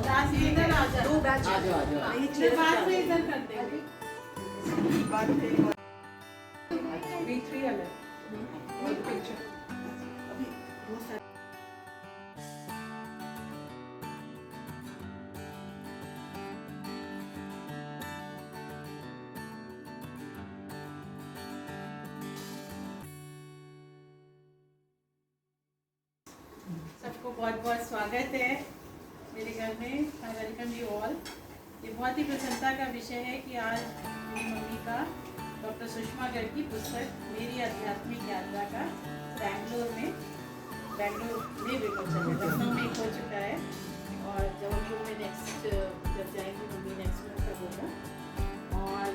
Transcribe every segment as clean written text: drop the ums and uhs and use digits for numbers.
इधर आ जा, 2 बैच आ जाओ आ जाओ। ये चेयर बाद में इधर कर देंगे। बात है B3 वाला और पिक्चर अभी बहुत सारे सबको बहुत बहुत स्वागत है मेरे घर में। I welcome you all. ये बहुत ही प्रसन्नता का विषय है कि आज मेरी मम्मी का डॉक्टर सुषमा गर्ग की पुस्तक मेरी आध्यात्मिक यात्रा का बेंगलोर में विमोचन है। लखनऊ में हो चुका है और जबलपुर में नेक्स्ट जब जाएंगी मम्मी नेक्स्ट मंथ तक होगा। और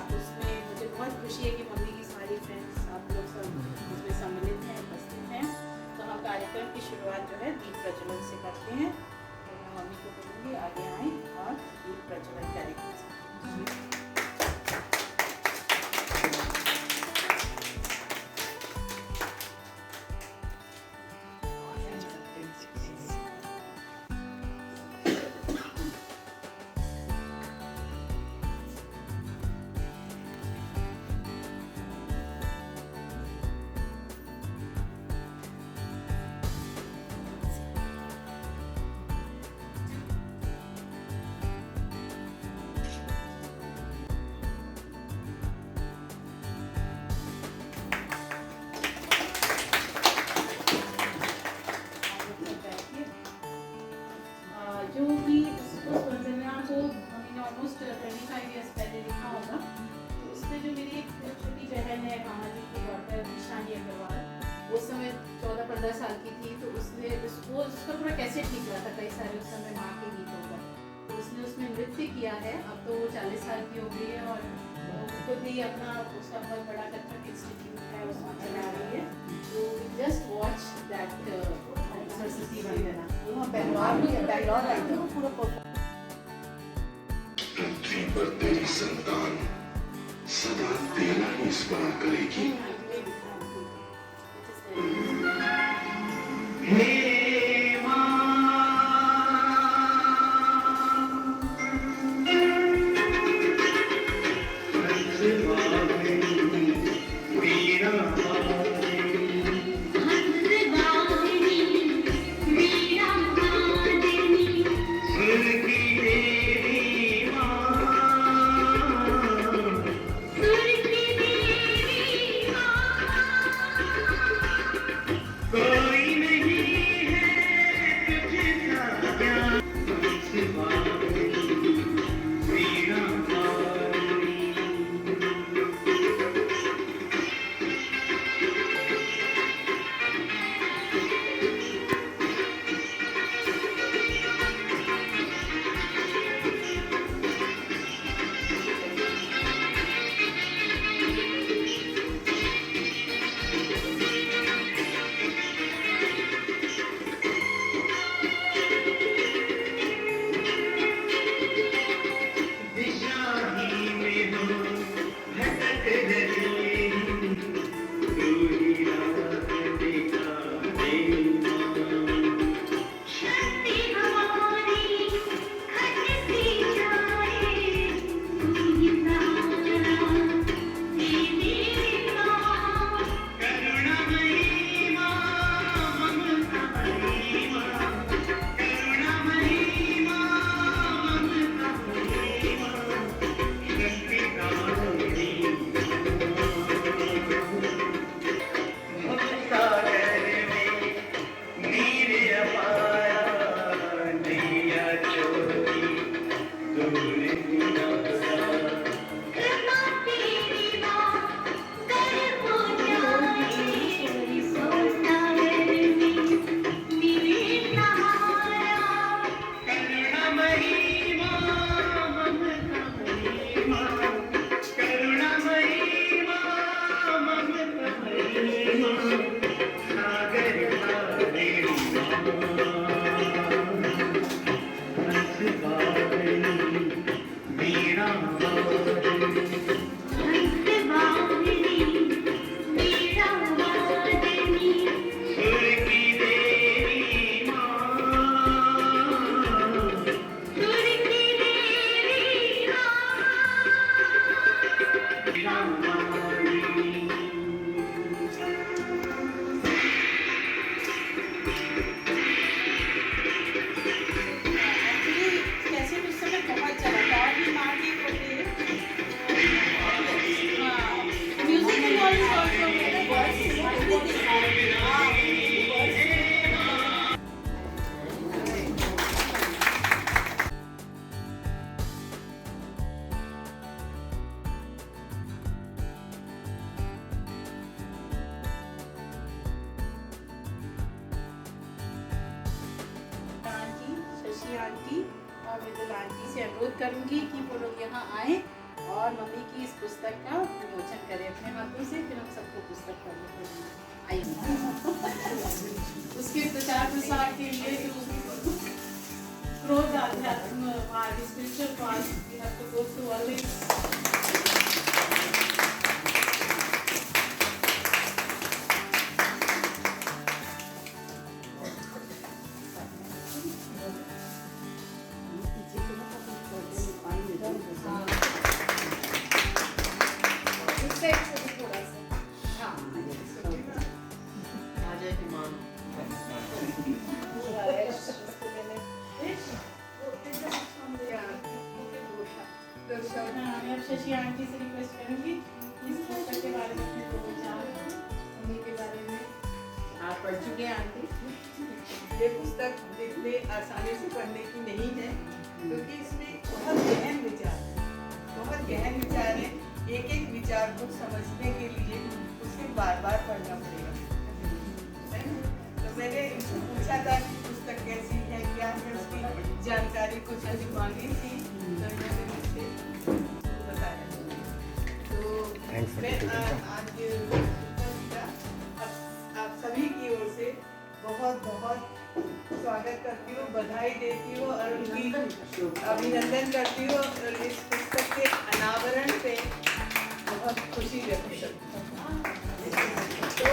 आप उसमें मुझे बहुत खुशी है कि मम्मी की सारी फ्रेंड्स आप लोग सब उसमें सम्मिलित हैं, उपस्थित हैं। तो हम कार्यक्रम की शुरुआत जो है दीप प्रज्वलन से करते हैं। तो मैं मम्मी को बोलूँगी आगे आएँ और दीप प्रज्वलन करेंगे। जो भी उस वंदना को हमने ऑलमोस्ट 25 ईयर्स पहले लिखा होगा। तो उसमें जो मेरी एक छोटी बहन है मामा जी की डॉटर निशानी अग्रवाल, उस समय 14-15 साल की थी। तो उसने उसका पूरा कैसे ठीक हुआ था, कई सारे उस समय माँ के गीतों का। तो उसने उसमें नृत्य किया है। अब तो वो 40 साल की हो गई है और खुद ही अपना उसका बहुत बड़ा कथक इंस्टीट्यूट है, उसमें चला रही है। तो जस्ट वॉच दैट सरस्वती वंदना। वहाँ बैंगलोर आई थी वो पूरा पृथ्वी पर तेरी संतान सदा तेरा ही स्मरण करेगी। आंटी और मृदुल आंटी से अनुरोध करूंगी कि वो लोग यहाँ आए और मम्मी की इस पुस्तक का विमोचन करें अपने हाथों से, फिर हम सबको पुस्तक पढ़ने को देंगे। आइए। उसके प्रचार प्रसार के लिए जो क्रोध आध्यात्म spiritual part we have to go through always. मैं शशि आंटी से रिक्वेस्ट करूंगी इस पुस्तक के बारे में अपने दो विचार मम्मी के बारे में। आप पढ़ चुके हैं आंटी? ये पुस्तक इतने आसानी से पढ़ने की नहीं है, क्योंकि इसमें बहुत गहन विचार है, बहुत गहन विचार है। एक एक विचार को समझने के लिए उसे बार बार पढ़ना पड़ेगा। तो मैंने इनसे पूछा था कि पुस्तक कैसी है, क्या है, उसकी जानकारी कुछ अभी मांगी थी, तो इन्होंने मुझसे बताया। तो मैं आज आप सभी की ओर से बहुत बहुत स्वागत करती हूँ, बधाई देती हूँ और उनकी अभिनंदन करती हूँ और इस पुस्तक के अनावरण पे बहुत खुशी व्यक्त करती हूँ। तो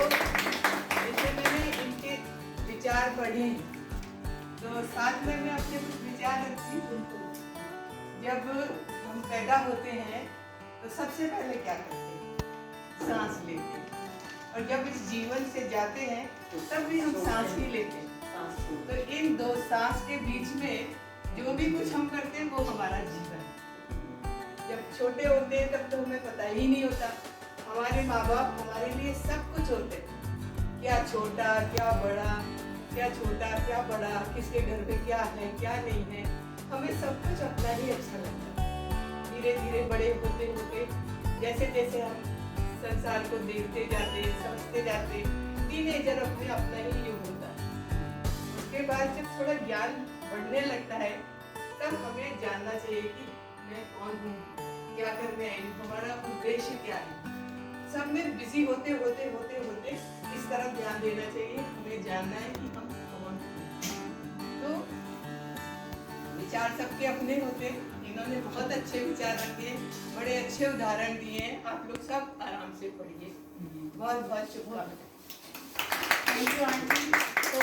जैसे मैंने इनके विचार पढ़े, तो साथ में मैं अपने कुछ विचार रखती हूँ। जब हम पैदा होते हैं तो सबसे पहले क्या करते हैं? सांस लेते हैं, और जब इस जीवन से जाते हैं तब भी हम सांस ही लेते हैं। तो इन दो सांस के बीच में जो भी कुछ हम करते हैं वो हमारा जीवन है। जब छोटे होते हैं तब तो हमें पता ही नहीं होता, हमारे माँ बाप हमारे लिए सब कुछ होते हैं, क्या छोटा क्या बड़ा, क्या छोटा क्या बड़ा, किसके घर में क्या है क्या नहीं है, हमें सब कुछ अपना ही अच्छा लगता है। धीरे धीरे बड़े होते होते जैसे जैसे हम संसार को देखते जाते, समझते जाते, टीनेजर अपने अपना ही युग होता है। उसके बाद जब थोड़ा ज्ञान बढ़ने लगता है तब हमें जानना चाहिए कि मैं कौन हूँ, क्या करने आई हूँ, हमारा उद्देश्य क्या है। सब में बिजी होते होते होते होते इस तरफ ध्यान देना चाहिए, हमें जानना है कि हम कौन हैं। तो विचार सबके अपने होते, इन्होंने बहुत अच्छे विचार रखे, बड़े अच्छे उदाहरण दिए हैं। आप लोग सब आराम से पढ़िए। बहुत बहुत शुभकामनाएं। Thank you aunty. तो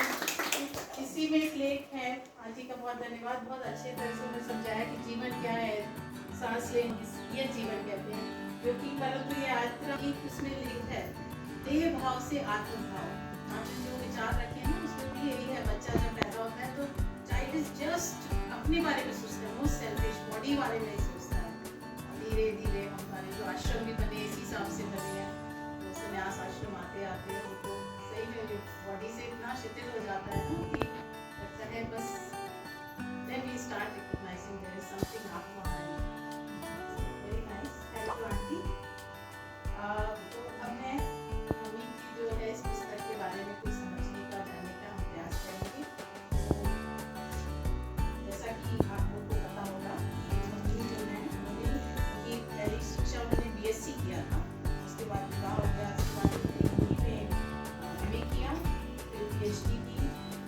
इसी में एक लेख है, आंटी का बहुत धन्यवाद, बहुत अच्छे तरह से उन्होंने समझाया कि जीवन क्या है, सांस लेना ये जीवन कहते हैं, क्योंकि परंतु ये यात्रा की उसमें लेख है देह भाव से आत्म भाव। आपने जो विचार रखे हैं ना उसमें भी यही है, बच्चा जब पैदा होता है तो चाइल्ड इज जस्ट अपने बारे में सोचता है, मोस्ट सेल्फिश, बॉडी बारे में ही सोचता है। धीरे धीरे हमारे जो आश्रम भी बने इसी हिसाब से बने हैं, तो संन्यास आश्रम आते आते उनको सही में जो बॉडी से इतना शिथिल हो जाता है ना कि लगता है बस then we start recognizing there is something आत्मा है। Very nice, thank you aunty. तो अब मैं मम्मी की जो है इस पुस्तक के बारे में कुछ समझने का, जानने का हम प्रयास करेंगे। जैसा कि आप लोगों को पता होगा कि मम्मी जो है उन्होंने उनकी पहली शिक्षा उन्होंने BSc किया था, उसके बाद विवाह हो गया, उसके बाद उन्होंने में MA किया, फिर PhD की,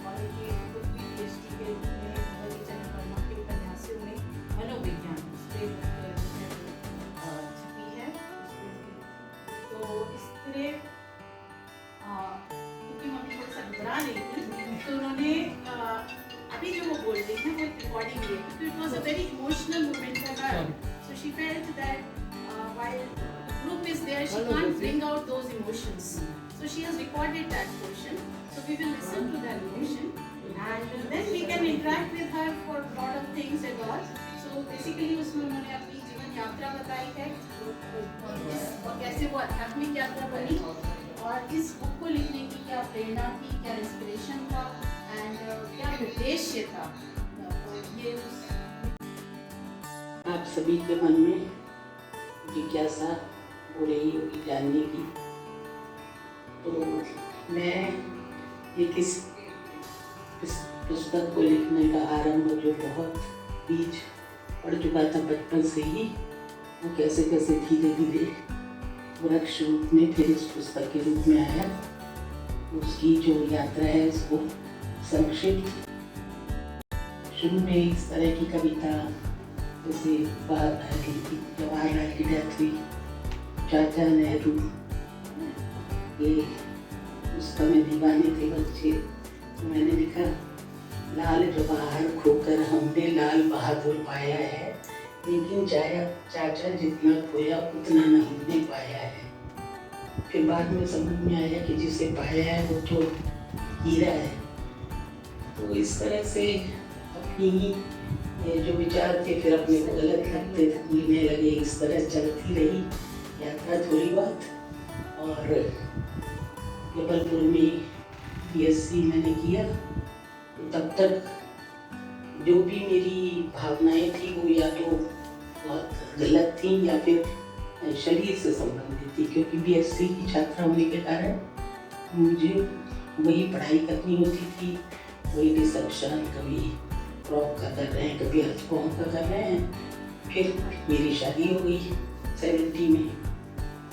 और उनके खुद भी PhD के रूप में हरिचंद्र वर्मा के उपन्यासों में मनोविज्ञान उस पर छपी है। तो इस तरह क्योंकि मम्मी थोड़ा सा घबरा रही थी तो उन्होंने अभी जो वो बोल रही थी वो रिकॉर्डिंग है, क्योंकि it was a very emotional moment for her, so she felt that while the group is there she can't bring out those emotions, so she has recorded that portion, so we will listen to that portion and then we can interact with her for a lot of things and all. So basically उसमें उन्होंने अपनी जीवन यात्रा बताई है और कैसे वो आध्यात्मिक यात्रा बनी और इस बुक को लिखने की क्या प्रेरणा थी, क्या इंस्पिरेशन था एंड क्या उद्देश्य था। तो ये आप सभी के मन में जिज्ञासा हो रही होगी जानने की, तो मैं एक इस पुस्तक को लिखने का आरंभ जो बहुत बीज पड़ चुका था बचपन से ही, वो कैसे कैसे धीरे धीरे वृक्ष रूप में फिर इस पुस्तक के रूप में आया। उसकी जो यात्रा है उसको संक्षिप्त, शुरू में इस तरह की कविता जैसे जवाहरलाल की डेथ हुई, चाचा नेहरू, ये उस समय दीवाने थे बच्चे, तो मैंने लिखा लाल जवाहर खोकर हमने लाल बहादुर पाया है, लेकिन चाचा जितना खोया उतना न हमने पाया है। फिर बाद में समझ में आया कि जिसे पाया है वो तो हीरा है। तो इस तरह से अपनी ही जो विचार थे फिर अपने को गलत लगने लगे, इस तरह चलती रही यात्रा थोड़ी बहुत। और जबलपुर में BSc मैंने किया, तो तब तक जो भी मेरी भावनाएं थी वो या तो बहुत गलत थी या फिर शरीर से संबंधित थी, क्योंकि BSc की छात्रा होने के कारण मुझे वही पढ़ाई करनी होती थी, वही डिसेक्शन, कभी क्रॉप का कर रहे हैं, कभी अर्थफॉर्म का कर रहे हैं। फिर मेरी शादी हो गई 70 में।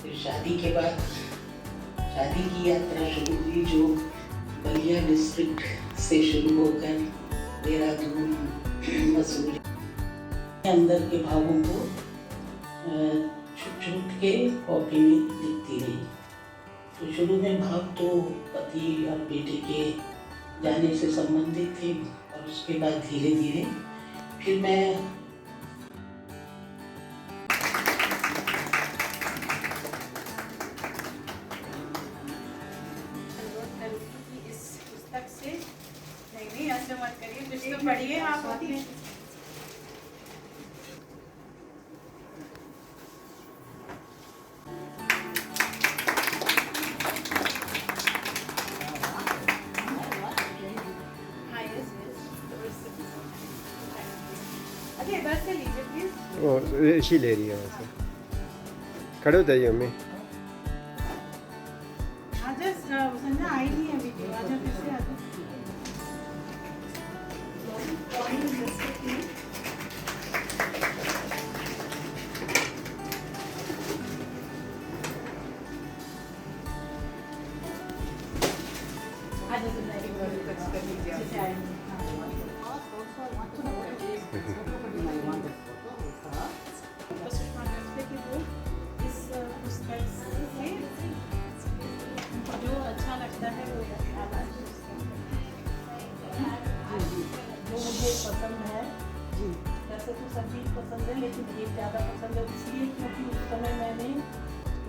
फिर शादी के बाद शादी की यात्रा शुरू हुई, जो बलिया डिस्ट्रिक्ट से शुरू होकर देहरादून, मसूरी, अंदर के भावों को छुट के कॉपी में लिखती रही। तो शुरू में भाव तो पति और बेटे के जाने से संबंधित थे, और उसके बाद धीरे धीरे फिर मैं ऐसे मत करिए, कुछ तो पढ़िए आप अपने। अच्छा इधर से लीजिए प्लीज। ओ इसी ले रही है वहाँ से। खड़े हो जाइए मम्मी। आजा संजना आई नहीं है वीडियो, आजा फिर से आजा। जो अच्छा लगता है वो जो मुझे पसंद है, वैसे तो सभी पसंद है, लेकिन एक ज़्यादा पसंद है इसलिए क्योंकि उस समय मैंने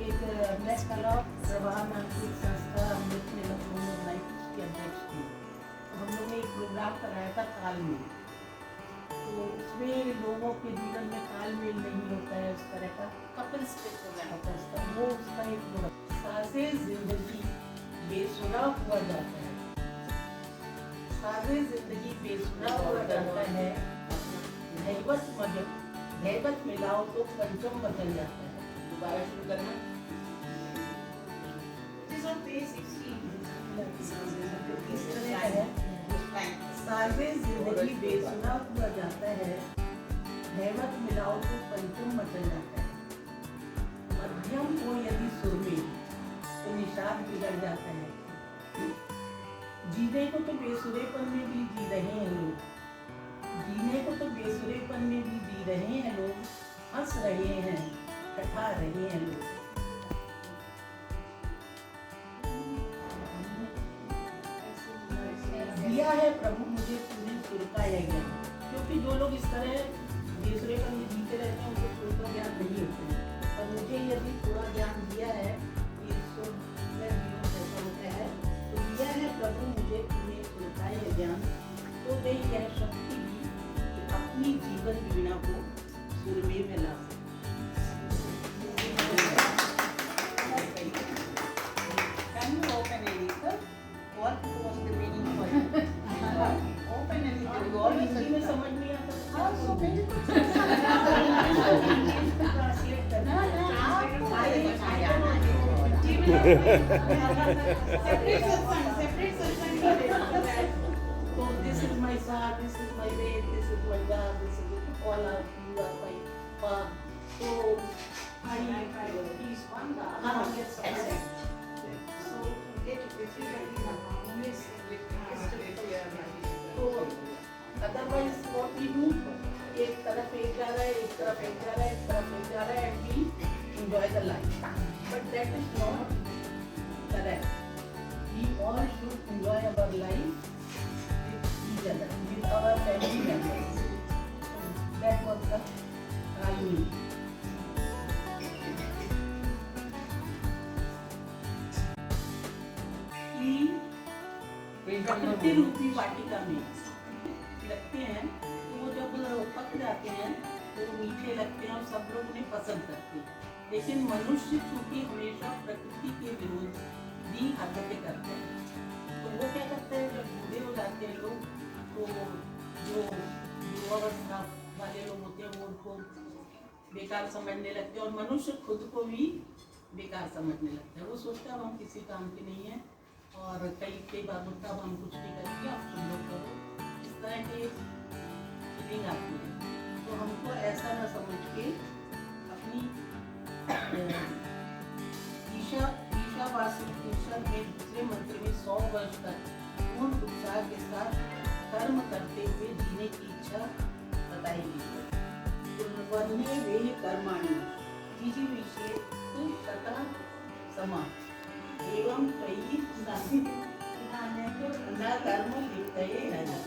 एक मैं कला प्रवाह नाम की एक संस्था अमृत में लखनऊ में बनाई थी, उसकी अध्यक्ष थी। तो हम लोग ने एक प्रोग्राम कराया था तालमेल। तो उसमें लोगों के जीवन में तालमेल नहीं होता है, उस तरह का कपल्स पे प्रोग्राम होता है, वो उसका एक साज़े जिंदगी बेसुरा हुआ जाता है, साज़े जिंदगी बेसुरा हुआ जाता है, नैबत मिलाओ तो पंचम बदल जाता है। दोबारा शुरू करना। साज़े जिंदगी बेसुरा हुआ जाता है, नैबत मिलाओ तो पंचम बदल जाता है। मध्यम हो यदि सुर में तो निषाद बिगड़ जाता है। जीने को तो बेसुरेपन में भी जी रहे हैं लोग, जीने को तो बेसुरेपन में भी जी रहे हैं लोग, हंस रहे हैं, कटा रहे हैं लोग। दिया है प्रभु मुझे पूरी सुर का यह ज्ञान, क्योंकि जो लोग इस तरह बेसुरेपन में जीते रहते हैं उनको सुर का ज्ञान नहीं होता है, और मुझे यदि थोड़ा ज्ञान दिया है कि सुर में जीवन कैसा होता है, तो दिया है प्रभु मुझे पूरी सुर का यह ज्ञान, तो वे यह शक्ति भी कि अपनी जीवन वीणा को सुर में मिला सकते। Can you open any, sir? What was the meaning for you? Open any, all Hindi में समझ नहीं आता। हाँ, so बिल्कुल ट्रांसलेट करना। सेपरेट सत्संग। तो this is this is my bed, this is my dog, this is all are you are my so He's one the हाँ, other gets upset. So get everybody harmonious with तो otherwise what we do, एक तरफ एक जा रहा है, एक तरफ एक जा रहा है, एक तरफ एक जा रहा है, and we enjoy the life. But that is not correct. We all should enjoy our life with each other, with our family members. That was the Ralmi. प्रकृति रूपी वाटिका में लगते हैं तो वो जब पक जाते हैं तो मीठे लगते हैं और सब लोग उन्हें पसंद करते हैं, लेकिन मनुष्य चूंकि हमेशा प्रकृति के विरोध भी हरकतें करते हैं, तो वो क्या करते हैं जब बूढ़े हो जाते हैं लोग तो जो युवावस्था वाले लोग होते हैं वो उनको बेकार समझने लगते हैं और मनुष्य खुद को भी बेकार समझने लगता है। वो सोचता है हम किसी काम के नहीं है और कई बार बोलता हम कुछ नहीं करेंगे, आप तुम लोग करो, इस तरह की फीलिंग आती है। तो हमको ऐसा न समझ के अपनी ईशावासी उपनिषद में दूसरे मंत्र में 100 वर्ष तक पूर्ण उत्साह के साथ कर्म करते हुए जीने की इच्छा बताई गई है। वन्य वे कर्माणि जिजीविषे तथा समा एवं कई न कर्म लिप्तये नरः।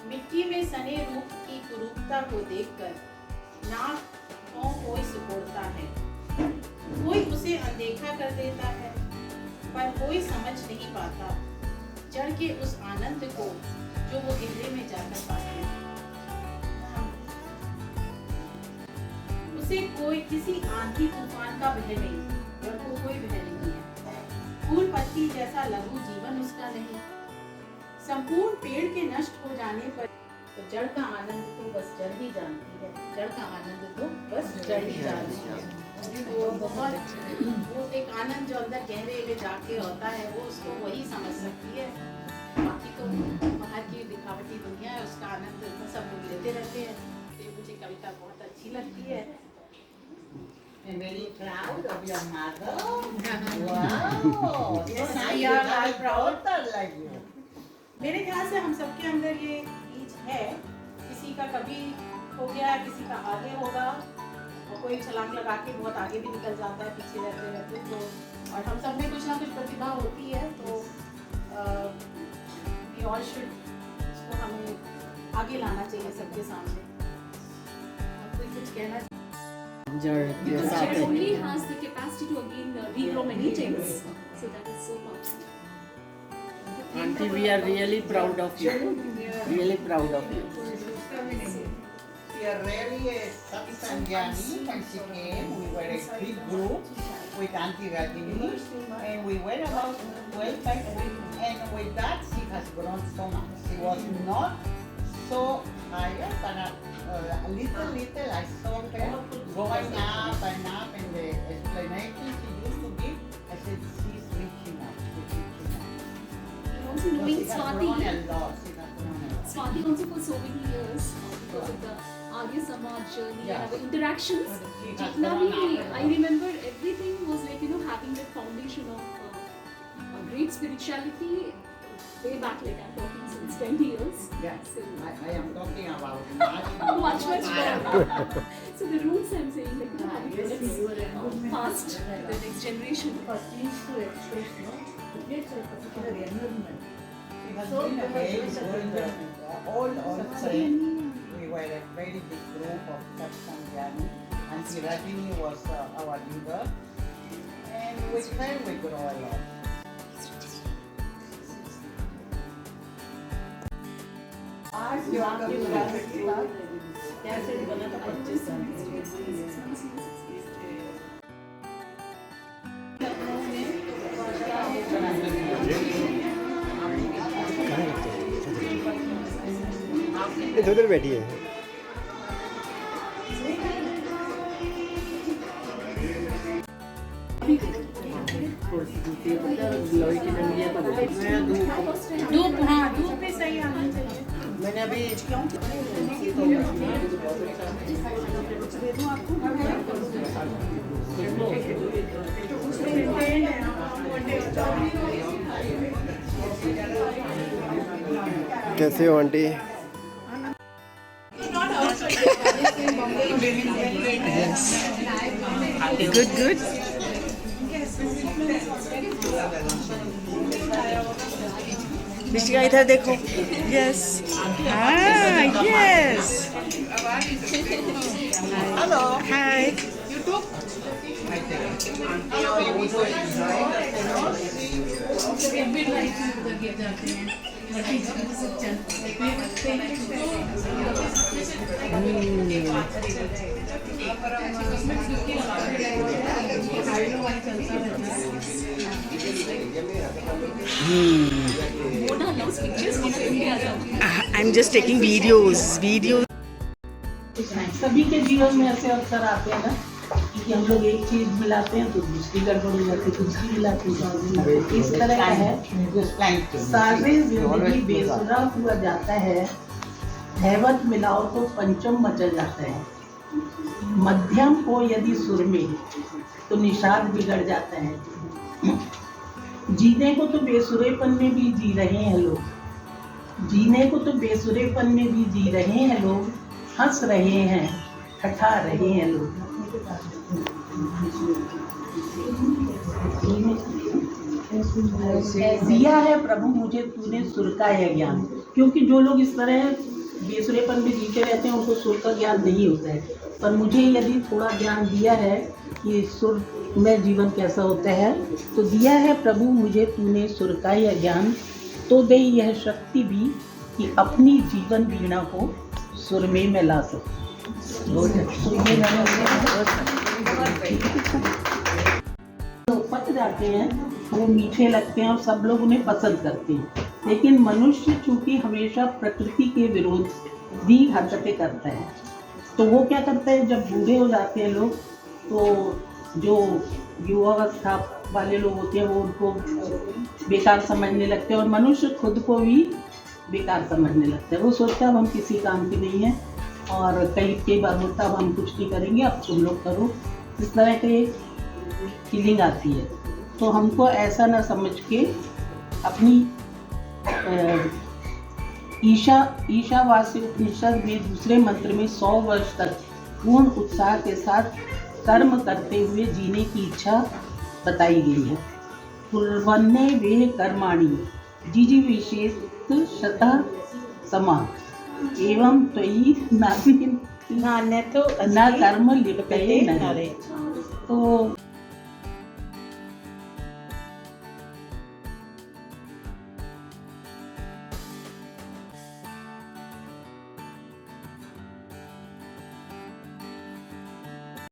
मिट्टी में सने रूप की कुरूपता को देखकर नाक पांव कोई सिकोड़ता है, कोई उसे अनदेखा कर देता है, पर कोई समझ नहीं पाता जड़ के उस आनंद को जो वो गहरे में जाकर पाते हैं। उसे कोई किसी आंधी तूफान का भय नहीं, जड़ को कोई भय नहीं है। फूल पत्ती जैसा लघु जीवन उसका नहीं। संपूर्ण पेड़ के नष्ट हो जाने पर तो जड़ का आनंद तो बस जड़ ही जानती है, जड़ का आनंद तो बस जड़ ही जानती है। तो बहुत वो एक आनंद जो अंदर गहरे में जाके होता है वो उसको वही समझ सकती है। बाकी तो बाहर की दिखावटी दुनिया है, उसका आनंद सब लोग लेते रहते हैं। तो मुझे कविता बहुत अच्छी लगती है। I'm very proud of your mother. Wow. Yes, So we nice. are You have all a proud. daughter like you. मेरे ख्याल से हम सबके अंदर ये बीज है। किसी का कभी हो गया, किसी का आगे होगा, और कोई छलांग लगा के बहुत आगे भी निकल जाता है पीछे रहते रहते। तो और हम सब में कुछ ना कुछ प्रतिभा होती है, तो we all should इसको हमें आगे लाना चाहिए सबके सामने। और कोई कुछ कहना Because Jet only has the capacity to again regrow many things. So that is so powerful. Auntie, we are really proud of you. Really proud of you. We are really Sanjani. When she came, we were a big group with Auntie Rajini, and we were about 12 people. And with that, she has grown so much. She was not so higher, but a little I saw her going up and up, and the explanation she used to give, I said, she's reaching up. And also knowing She has grown Swati, a lot. She has grown a lot. Swati also for so many years because of the Arya Samaj journey Yeah. and our interactions. She has Jitna grown bhi, up. I remember everything was like, you know, having that foundation of great spirituality way back, like I'm talking since 20 years. Yeah, So I am talking about much more. So the roots I'm saying, like, you know, how it is passed to the next generation. It has been a very good, all saying we were a very big group of Satsang and Sirajini was our leader, and with her we grow a lot. आज जो आपकी विरासत की बात कैसे बना था 25 साल इधर उधर बैठी है। धूप, हाँ धूप भी सही आना चाहिए। मैंने अभी कैसे हो आंटी? गुड ऋषिका इधर देखो। Yes yes hello hi Mona loves pictures from India. I am just taking videos सभी के जीवन में ऐसे अवसर आते हैं ना कि हम लोग एक चीज मिलाते हैं तो दूसरी गड़बड़ हो जाती है, दूसरी मिलाते हैं। इस तरह का है, सारे जिंदगी बेसुरा हुआ जाता है, हैवत मिलाओ तो पंचम मचा जाता है, मध्यम हो यदि सुर में तो निषाद बिगड़ जाता है। जीने को तो बेसुरेपन में भी जी रहे हैं लोग, जीने को तो बेसुरेपन में भी जी रहे हैं लोग, हंस रहे हैं ठठा रहे हैं लोग। दिया है प्रभु मुझे तूने सुर का यह ज्ञान, क्योंकि जो लोग इस तरह बेसुरेपन में जीते रहते हैं उनको सुर का ज्ञान नहीं होता है, पर मुझे यदि थोड़ा ज्ञान दिया है कि सुर में जीवन कैसा होता है, तो दिया है प्रभु मुझे तूने सुर का यह ज्ञान, तो दे यह शक्ति भी कि अपनी जीवन वीणा को सुर में मैं ला सकूं। तो पक जाते हैं, वो मीठे लगते हैं और सब लोग उन्हें पसंद करते हैं, लेकिन मनुष्य चूंकि हमेशा प्रकृति के विरोध भी हरकतें करता है, तो वो क्या करता है जब बूढ़े हो जाते हैं लोग तो जो युवावस्था वाले लोग होते हैं वो उनको बेकार समझने लगते हैं और मनुष्य खुद को भी बेकार समझने लगता है। वो सोचता है अब हम किसी काम के नहीं हैं और कई बार होता अब हम कुछ नहीं करेंगे, अब तुम लोग करो, इस तरह की फीलिंग आती है। तो हमको ऐसा ना समझ के अपनी ईशावास्य उपनिषद में दूसरे मंत्र में 100 वर्ष तक पूर्ण उत्साह के साथ कर्म करते हुए जीने की इच्छा बताई गई है। कुर्वन्ने वे कर्माणि जिजि विशेष शतः समा एवं त्वयि नान्यतो न कर्म लिप्यते नरे। तो